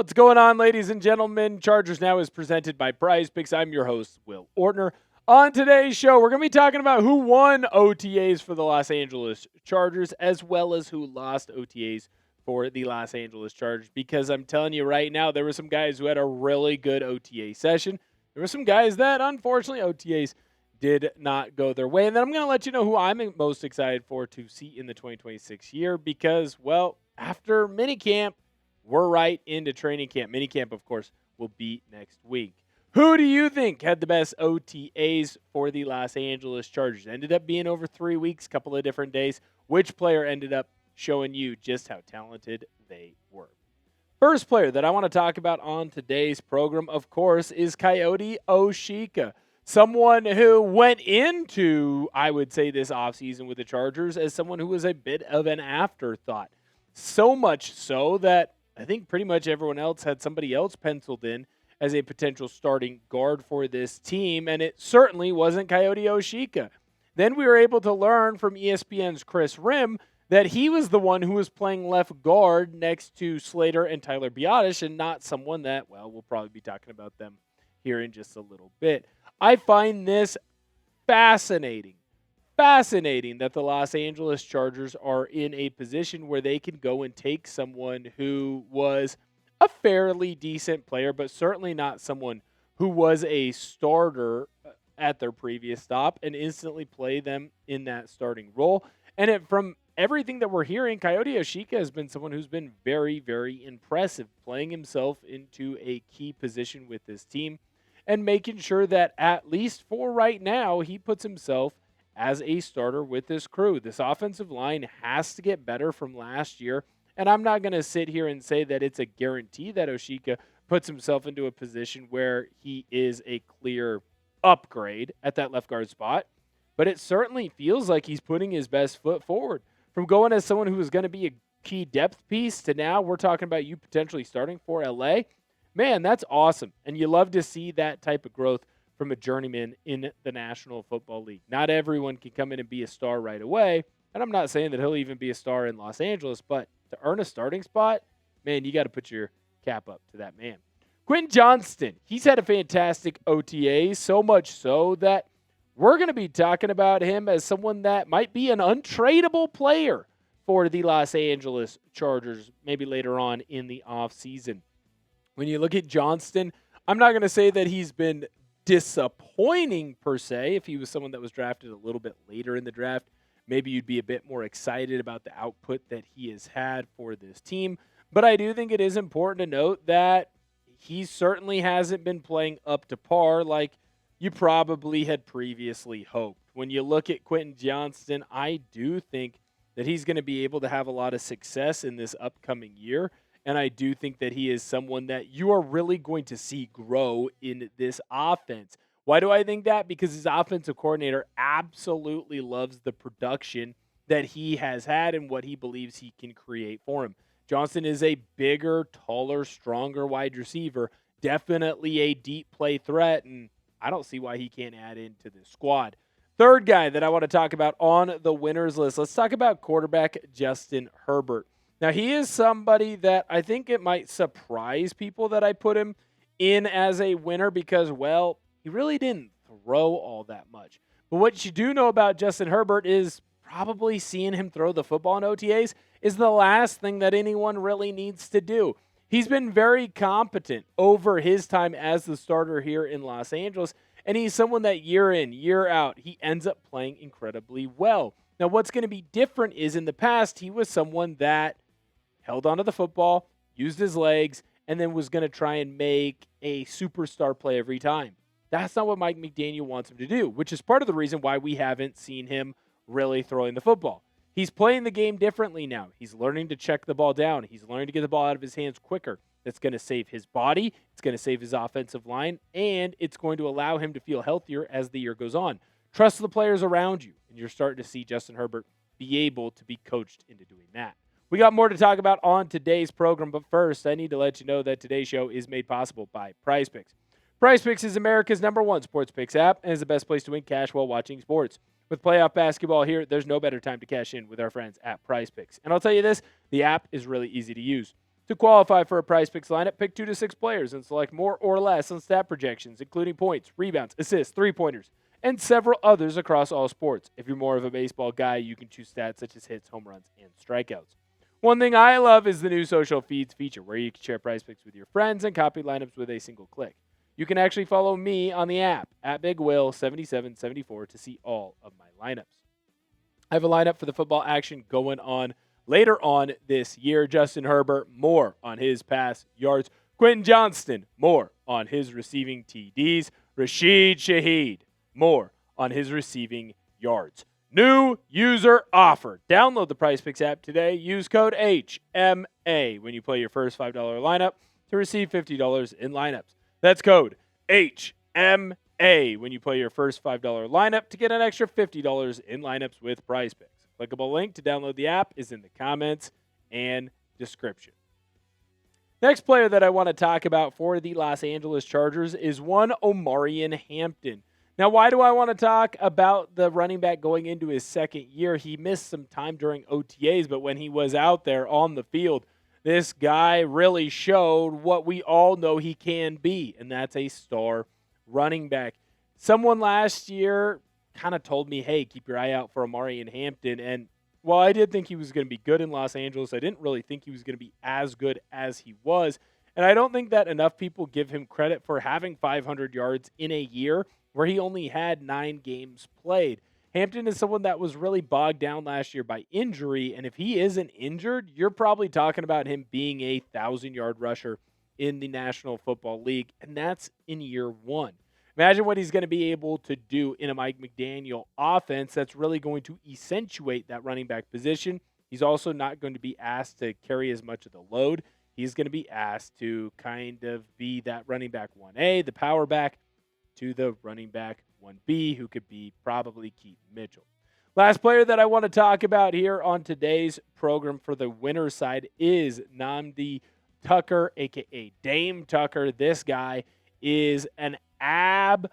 What's going on, ladies and gentlemen? Chargers Now is presented by Prize Picks. I'm your host, Will Ortner. On today's show, we're going to be talking about who won OTAs for the Los Angeles Chargers, as well as who lost OTAs for the Los Angeles Chargers. Because I'm telling you right now, there were some guys who had a really good OTA session. There were some guys that, unfortunately, OTAs did not go their way. And then I'm going to let you know who I'm most excited for to see in the 2026 year because, well, after minicamp, we're right into training camp. Minicamp, of course, will be next week. Who do you think had the best OTAs for the Los Angeles Chargers? Ended up being over 3 weeks, couple of different days. Which player ended up showing you just how talented they were? First player that I want to talk about on today's program, of course, is Kayode Awosika. Someone who went into, I would say, this offseason with the Chargers as someone who was a bit of an afterthought. So much so that I think pretty much everyone else had somebody else penciled in as a potential starting guard for this team, and it certainly wasn't Kayode Awosika. Then we were able to learn from ESPN's Chris Rim that he was the one who was playing left guard next to Slater and Tyler Biadasz, and not someone that, well, we'll probably be talking about them here in just a little bit. I find this fascinating that the Los Angeles Chargers are in a position where they can go and take someone who was a fairly decent player, but certainly not someone who was a starter at their previous stop and instantly play them in that starting role. And from everything that we're hearing, Kayode Awosika has been someone who's been very, very impressive, playing himself into a key position with this team and making sure that at least for right now, he puts himself as a starter with this crew. This offensive line has to get better from last year, and I'm not going to sit here and say that it's a guarantee that Awosika puts himself into a position where he is a clear upgrade at that left guard spot, but it certainly feels like he's putting his best foot forward. From going as someone who is going to be a key depth piece to now we're talking about you potentially starting for LA, man, that's awesome, and you love to see that type of growth from a journeyman in the National Football League. Not everyone can come in and be a star right away, and I'm not saying that he'll even be a star in Los Angeles, but to earn a starting spot, man, you got to put your cap up to that man. Quentin Johnston, he's had a fantastic OTA, so much so that we're going to be talking about him as someone that might be an untradeable player for the Los Angeles Chargers, maybe later on in the offseason. When you look at Johnston, I'm not going to say that he's been disappointing per se. If he was someone that was drafted a little bit later in the draft, maybe you'd be a bit more excited about the output that he has had for this team. But I do think it is important to note that he certainly hasn't been playing up to par like you probably had previously hoped. When you look at Quentin Johnston, I do think that he's going to be able to have a lot of success in this upcoming year. And I do think that he is someone that you are really going to see grow in this offense. Why do I think that? Because his offensive coordinator absolutely loves the production that he has had and what he believes he can create for him. Johnston is a bigger, taller, stronger wide receiver, definitely a deep play threat, and I don't see why he can't add into this squad. Third guy that I want to talk about on the winners list, let's talk about quarterback Justin Herbert. Now, he is somebody that I think it might surprise people that I put him in as a winner because, well, he really didn't throw all that much. But what you do know about Justin Herbert is probably seeing him throw the football in OTAs is the last thing that anyone really needs to do. He's been very competent over his time as the starter here in Los Angeles, and he's someone that year in, year out, he ends up playing incredibly well. Now, what's going to be different is in the past, he was someone that held onto the football, used his legs, and then was going to try and make a superstar play every time. That's not what Mike McDaniel wants him to do, which is part of the reason why we haven't seen him really throwing the football. He's playing the game differently now. He's learning to check the ball down. He's learning to get the ball out of his hands quicker. That's going to save his body. It's going to save his offensive line, and it's going to allow him to feel healthier as the year goes on. Trust the players around you, and you're starting to see Justin Herbert be able to be coached into doing that. We got more to talk about on today's program, but first, I need to let you know that today's show is made possible by Prize Picks. Prize Picks is America's #1 sports picks app and is the best place to win cash while watching sports. With playoff basketball here, there's no better time to cash in with our friends at Prize Picks. And I'll tell you this, the app is really easy to use. To qualify for a Prize Picks lineup, pick 2 to 6 players and select more or less on stat projections, including points, rebounds, assists, three-pointers, and several others across all sports. If you're more of a baseball guy, you can choose stats such as hits, home runs, and strikeouts. One thing I love is the new social feeds feature where you can share Prize Picks with your friends and copy lineups with a single click. You can actually follow me on the app at BigWill7774 to see all of my lineups. I have a lineup for the football action going on later on this year. Justin Herbert, more on his pass yards. Quentin Johnston, more on his receiving TDs. Rashid Shaheed, more on his receiving yards. New user offer. Download the Prize Picks app today. Use code HMA when you play your first $5 lineup to receive $50 in lineups. That's code HMA when you play your first $5 lineup to get an extra $50 in lineups with Prize Picks. Clickable link to download the app is in the comments and description. Next player that I want to talk about for the Los Angeles Chargers is one Omarion Hampton. Now, why do I want to talk about the running back going into his second year? He missed some time during OTAs, but when he was out there on the field, this guy really showed what we all know he can be, and that's a star running back. Someone last year kind of told me, hey, keep your eye out for Omarion Hampton. And while I did think he was going to be good in Los Angeles, I didn't really think he was going to be as good as he was. And I don't think that enough people give him credit for having 500 yards in a year where he only had 9 games played. Hampton is someone that was really bogged down last year by injury, and if he isn't injured, you're probably talking about him being a 1,000-yard rusher in the National Football League, and that's in year 1. Imagine what he's going to be able to do in a Mike McDaniel offense that's really going to accentuate that running back position. He's also not going to be asked to carry as much of the load. He's going to be asked to kind of be that running back 1A, the power back, to the running back 1B, who could be probably Keaton Mitchell. Last player that I want to talk about here on today's program for the winner's side is Nadame Tucker, a.k.a. Dame Tucker. This guy is an absolute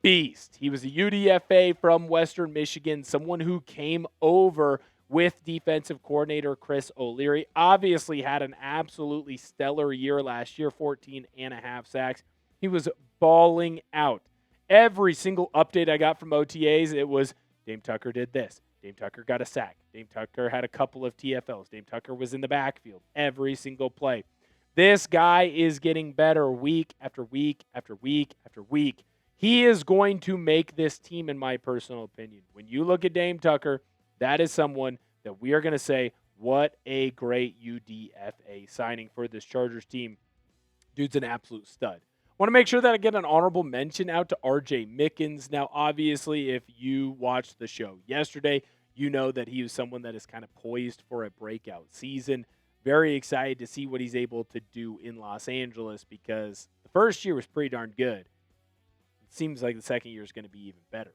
beast. He was a UDFA from Western Michigan, someone who came over with defensive coordinator Chris O'Leary. Obviously had an absolutely stellar year last year, 14.5 sacks. He was balling out. Every single update I got from OTAs, it was Dame Tucker did this. Dame Tucker got a sack. Dame Tucker had a couple of TFLs. Dame Tucker was in the backfield every single play. This guy is getting better week after week after week after week. He is going to make this team, in my personal opinion. When you look at Dame Tucker, that is someone that we are going to say, what a great UDFA signing for this Chargers team. Dude's an absolute stud. Want to make sure that I get an honorable mention out to RJ Mickens. Now, obviously, if you watched the show yesterday, you know that he was someone that is kind of poised for a breakout season. Very excited to see what he's able to do in Los Angeles because the first year was pretty darn good. It seems like the second year is going to be even better.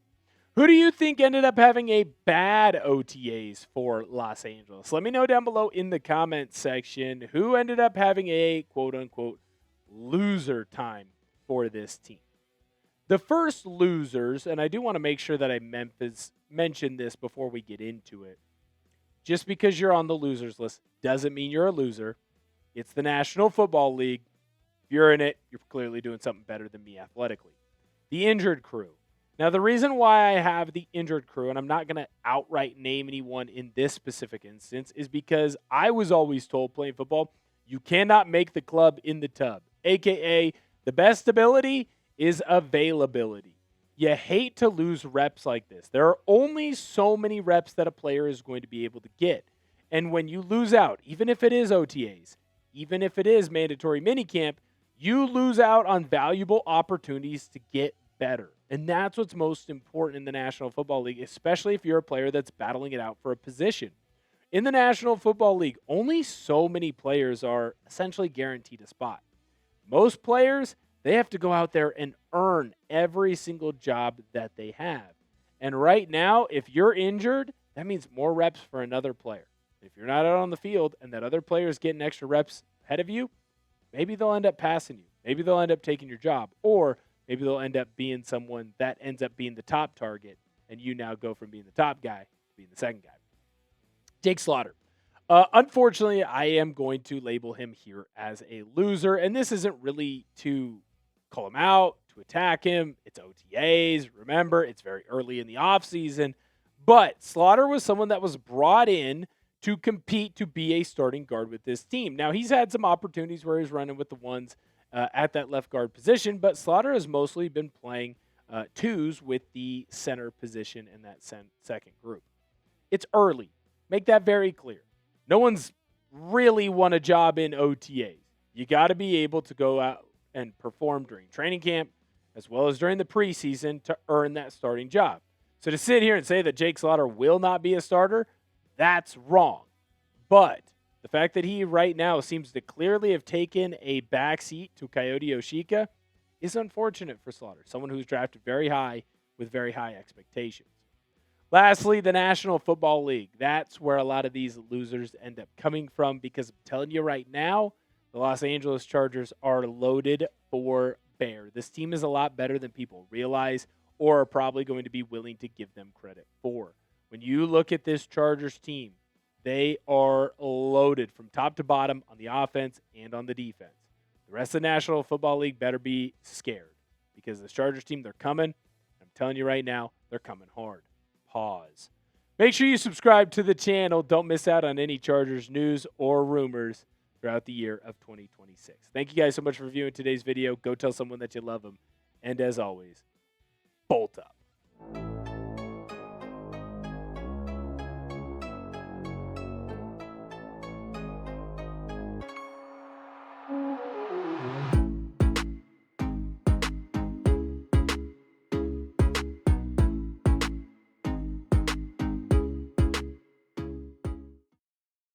Who do you think ended up having a bad OTAs for Los Angeles? Let me know down below in the comments section who ended up having a quote-unquote loser time for this team. The first losers, and I do want to make sure that I mention this before we get into it. Just because you're on the losers list doesn't mean you're a loser. It's the National Football League. If you're in it, you're clearly doing something better than me athletically. The injured crew. Now, the reason why I have the injured crew, and I'm not going to outright name anyone in this specific instance, is because I was always told playing football, you cannot make the club in the tub, a.k.a. the best ability is availability. You hate to lose reps like this. There are only so many reps that a player is going to be able to get. And when you lose out, even if it is OTAs, even if it is mandatory minicamp, you lose out on valuable opportunities to get better. And that's what's most important in the National Football League, especially if you're a player that's battling it out for a position. In the National Football League, only so many players are essentially guaranteed a spot. Most players, they have to go out there and earn every single job that they have. And right now, if you're injured, that means more reps for another player. If you're not out on the field and that other player is getting extra reps ahead of you, maybe they'll end up passing you. Maybe they'll end up taking your job. Or maybe they'll end up being someone that ends up being the top target, and you now go from being the top guy to being the second guy. Jake Slaughter. Unfortunately, I am going to label him here as a loser, and this isn't really to call him out, to attack him. It's OTAs. Remember, it's very early in the offseason. But Slaughter was someone that was brought in to compete to be a starting guard with this team. Now, he's had some opportunities where he's running with the ones at that left guard position, but Slaughter has mostly been playing twos with the center position in that second group. It's early. Make that very clear. No one's really won a job in OTAs. You got to be able to go out and perform during training camp as well as during the preseason to earn that starting job. So to sit here and say that Jake Slaughter will not be a starter, that's wrong. But the fact that he right now seems to clearly have taken a backseat to Kayode Awosika is unfortunate for Slaughter, someone who's drafted very high with very high expectations. Lastly, the National Football League. That's where a lot of these losers end up coming from because I'm telling you right now, the Los Angeles Chargers are loaded for bear. This team is a lot better than people realize or are probably going to be willing to give them credit for. When you look at this Chargers team, they are loaded from top to bottom on the offense and on the defense. The rest of the National Football League better be scared because this Chargers team, they're coming. I'm telling you right now, they're coming hard. Pause. Make sure you subscribe to the channel. Don't miss out on any Chargers news or rumors throughout the year of 2026. Thank you guys so much for viewing today's video. Go tell someone that you love them. And as always, bolt up.